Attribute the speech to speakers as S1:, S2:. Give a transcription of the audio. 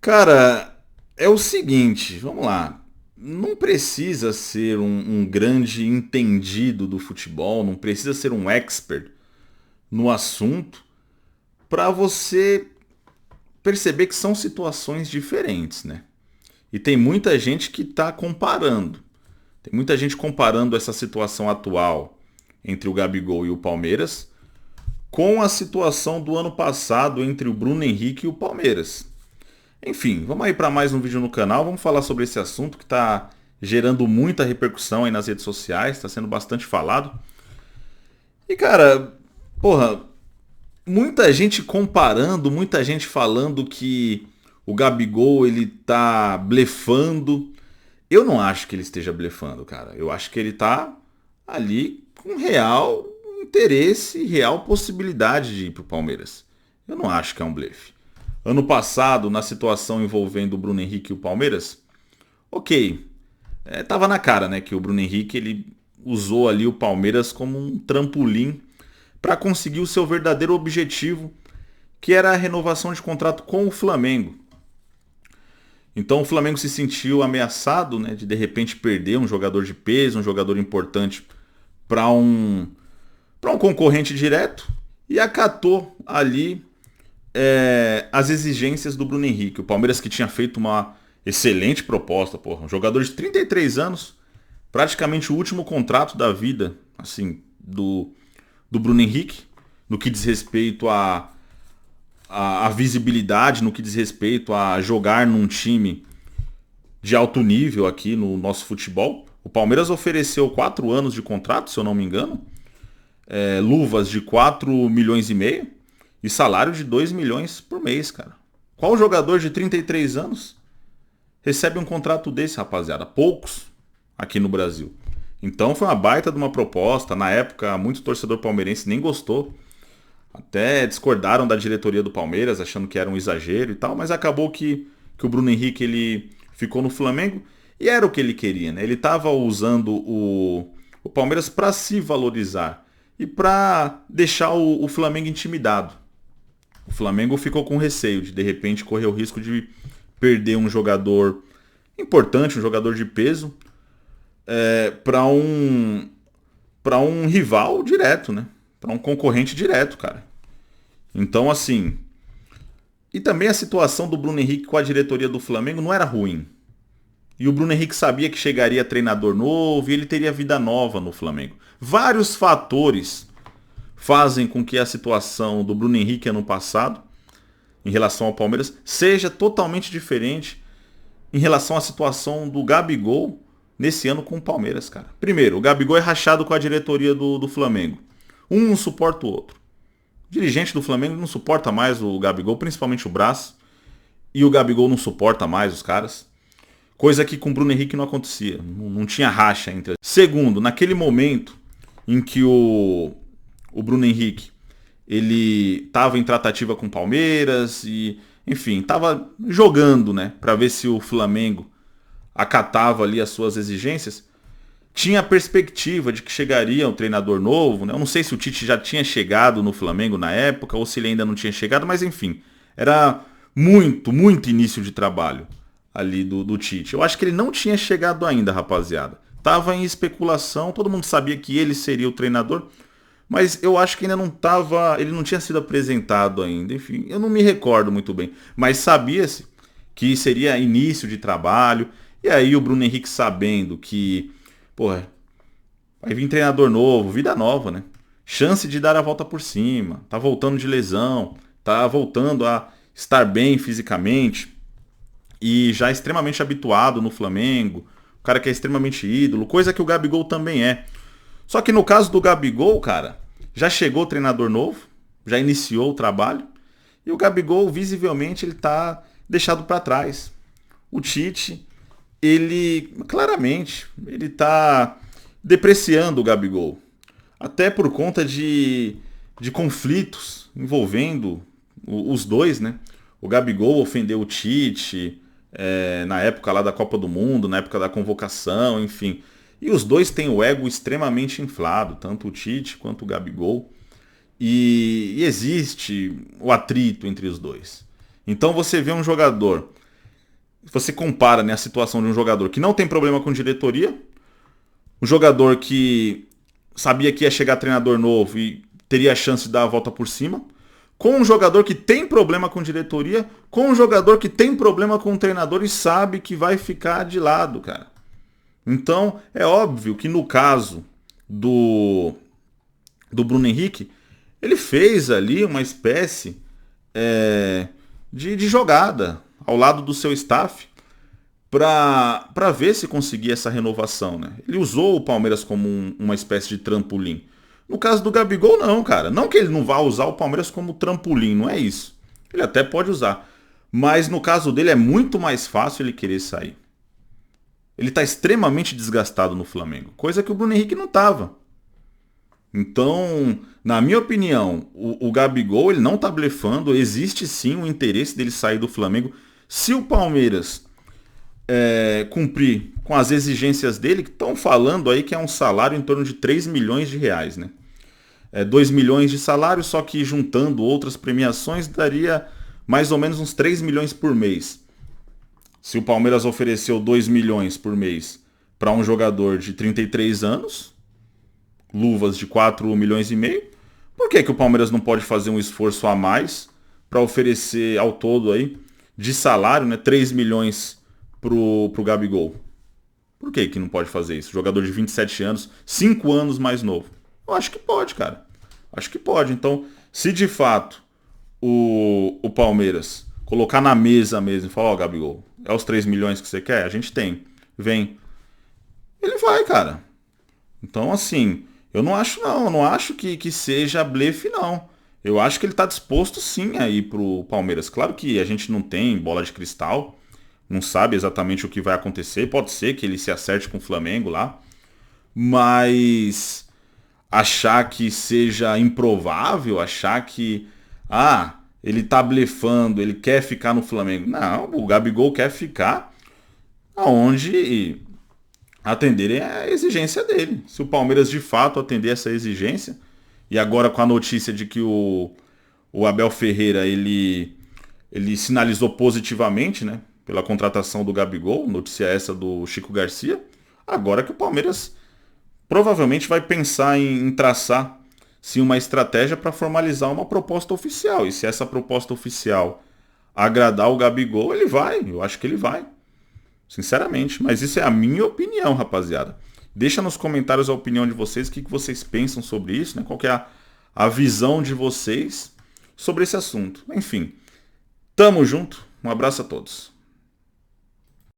S1: Cara, é o seguinte, vamos lá. Não precisa ser um grande entendido do futebol, não precisa ser um expert no assunto para você perceber que são situações diferentes, né? E tem muita gente que está comparando. Tem muita gente comparando essa situação atual entre o Gabigol e o Palmeiras com a situação do ano passado entre o Bruno Henrique e o Palmeiras. Enfim, vamos aí para mais um vídeo no canal, vamos falar sobre esse assunto que está gerando muita repercussão aí nas redes sociais, está sendo bastante falado. E cara, porra, muita gente comparando, muita gente falando que o Gabigol ele tá blefando. Eu não acho que ele esteja blefando, cara. Eu acho que ele tá ali com real interesse e real possibilidade de ir pro Palmeiras. Eu não acho que é um blefe. Ano passado, na situação envolvendo o Bruno Henrique e o Palmeiras, ok, tava na cara, né, que o Bruno Henrique ele usou ali o Palmeiras como um trampolim para conseguir o seu verdadeiro objetivo, que era a renovação de contrato com o Flamengo. Então o Flamengo se sentiu ameaçado, né, de repente perder um jogador de peso, um jogador importante para um concorrente direto e acatou ali as exigências do Bruno Henrique. O Palmeiras que tinha feito uma excelente proposta, porra, um jogador de 33 anos, praticamente o último contrato da vida, assim, do Bruno Henrique, no que diz respeito a visibilidade, no que diz respeito a jogar num time de alto nível aqui no nosso futebol. O Palmeiras ofereceu 4 anos de contrato, se eu não me engano, luvas de 4 milhões e meio e salário de 2 milhões por mês, cara. Qual jogador de 33 anos recebe um contrato desse, rapaziada? Poucos aqui no Brasil. Então foi uma baita de uma proposta. Na época, muito torcedor palmeirense nem gostou. Até discordaram da diretoria do Palmeiras, achando que era um exagero e tal, mas acabou que o Bruno Henrique ele ficou no Flamengo e era o que ele queria, né? Ele estava usando o Palmeiras para se valorizar e para deixar o Flamengo intimidado. O Flamengo ficou com receio de repente correr o risco de perder um jogador importante, um jogador de peso, para um rival direto, né? Para um concorrente direto, cara. Então, assim. E também a situação do Bruno Henrique com a diretoria do Flamengo não era ruim. E o Bruno Henrique sabia que chegaria treinador novo e ele teria vida nova no Flamengo. Vários fatores fazem com que a situação do Bruno Henrique ano passado, em relação ao Palmeiras, seja totalmente diferente em relação à situação do Gabigol nesse ano com o Palmeiras, cara. Primeiro, o Gabigol é rachado com a diretoria do Flamengo. Um não suporta o outro. O dirigente do Flamengo não suporta mais o Gabigol, principalmente o braço. E o Gabigol não suporta mais os caras. Coisa que com o Bruno Henrique não acontecia. Não tinha racha entre. Segundo, naquele momento em que o Bruno Henrique ele estava em tratativa com o Palmeiras e, enfim, estava jogando, né, para ver se o Flamengo acatava ali as suas exigências. Tinha a perspectiva de que chegaria um treinador novo, né? Eu não sei se o Tite já tinha chegado no Flamengo na época ou se ele ainda não tinha chegado, mas enfim, era muito início de trabalho ali do Tite. Eu acho que ele não tinha chegado ainda, rapaziada. Tava em especulação, todo mundo sabia que ele seria o treinador, mas eu acho que ainda não tava, ele não tinha sido apresentado ainda. Enfim, eu não me recordo muito bem, mas sabia-se que seria início de trabalho. E aí o Bruno Henrique sabendo que, porra, vai vir treinador novo, vida nova, né? Chance de dar a volta por cima, tá voltando de lesão, tá voltando a estar bem fisicamente e já extremamente habituado no Flamengo, o cara que é extremamente ídolo, coisa que o Gabigol também é. Só que no caso do Gabigol, cara, já chegou o treinador novo, já iniciou o trabalho, e o Gabigol, visivelmente, ele tá deixado para trás. O Tite, ele, claramente, ele tá depreciando o Gabigol. Até por conta de conflitos envolvendo os dois, né? O Gabigol ofendeu o Tite, na época lá da Copa do Mundo, na época da convocação, enfim. E os dois têm o ego extremamente inflado, tanto o Tite quanto o Gabigol. E existe o atrito entre os dois. Então você vê um jogador você compara, né, a situação de um jogador que não tem problema com diretoria, um jogador que sabia que ia chegar treinador novo e teria a chance de dar a volta por cima, com um jogador que tem problema com diretoria, com um jogador que tem problema com o treinador e sabe que vai ficar de lado, cara. Então, é óbvio que no caso do Bruno Henrique, ele fez ali uma espécie de jogada ao lado do seu staff para ver se conseguia essa renovação, né? Ele usou o Palmeiras como uma espécie de trampolim. No caso do Gabigol, não, cara. Não que ele não vá usar o Palmeiras como trampolim, não é isso. Ele até pode usar. Mas no caso dele é muito mais fácil ele querer sair. Ele está extremamente desgastado no Flamengo, coisa que o Bruno Henrique não estava. Então, na minha opinião, o Gabigol ele não está blefando, existe sim o interesse dele sair do Flamengo. Se o Palmeiras cumprir com as exigências dele, que estão falando aí que é um salário em torno de 3 milhões de reais, né? 2 milhões de salário, só que juntando outras premiações daria mais ou menos uns 3 milhões por mês. Se o Palmeiras ofereceu 2 milhões por mês para um jogador de 33 anos, luvas de 4 milhões e meio, por que o Palmeiras não pode fazer um esforço a mais para oferecer ao todo aí de salário, né, 3 milhões pro Gabigol? Por que não pode fazer isso? Jogador de 27 anos, 5 anos mais novo. Eu acho que pode, cara. Acho que pode. Então, se de fato o Palmeiras colocar na mesa mesmo e falar, ó, Gabigol, é os 3 milhões que você quer? A gente tem. Vem. Ele vai, cara. Então, assim, eu não acho não. Eu não acho que seja blefe, não. Eu acho que ele tá disposto sim a ir pro Palmeiras. Claro que a gente não tem bola de cristal, não sabe exatamente o que vai acontecer. Pode ser que ele se acerte com o Flamengo lá. Mas achar que seja improvável, achar que ele tá blefando, ele quer ficar no Flamengo. Não, o Gabigol quer ficar aonde atenderem a exigência dele. Se o Palmeiras de fato atender essa exigência, e agora com a notícia de que o Abel Ferreira ele sinalizou positivamente, né, pela contratação do Gabigol, notícia essa do Chico Garcia, agora que o Palmeiras provavelmente vai pensar em traçar sim uma estratégia para formalizar uma proposta oficial. E se essa proposta oficial agradar o Gabigol, ele vai. Eu acho que ele vai. Sinceramente. Mas isso é a minha opinião, rapaziada. Deixa nos comentários a opinião de vocês, o que vocês pensam sobre isso, né? Qual que é a visão de vocês sobre esse assunto. Enfim, tamo junto. Um abraço a todos.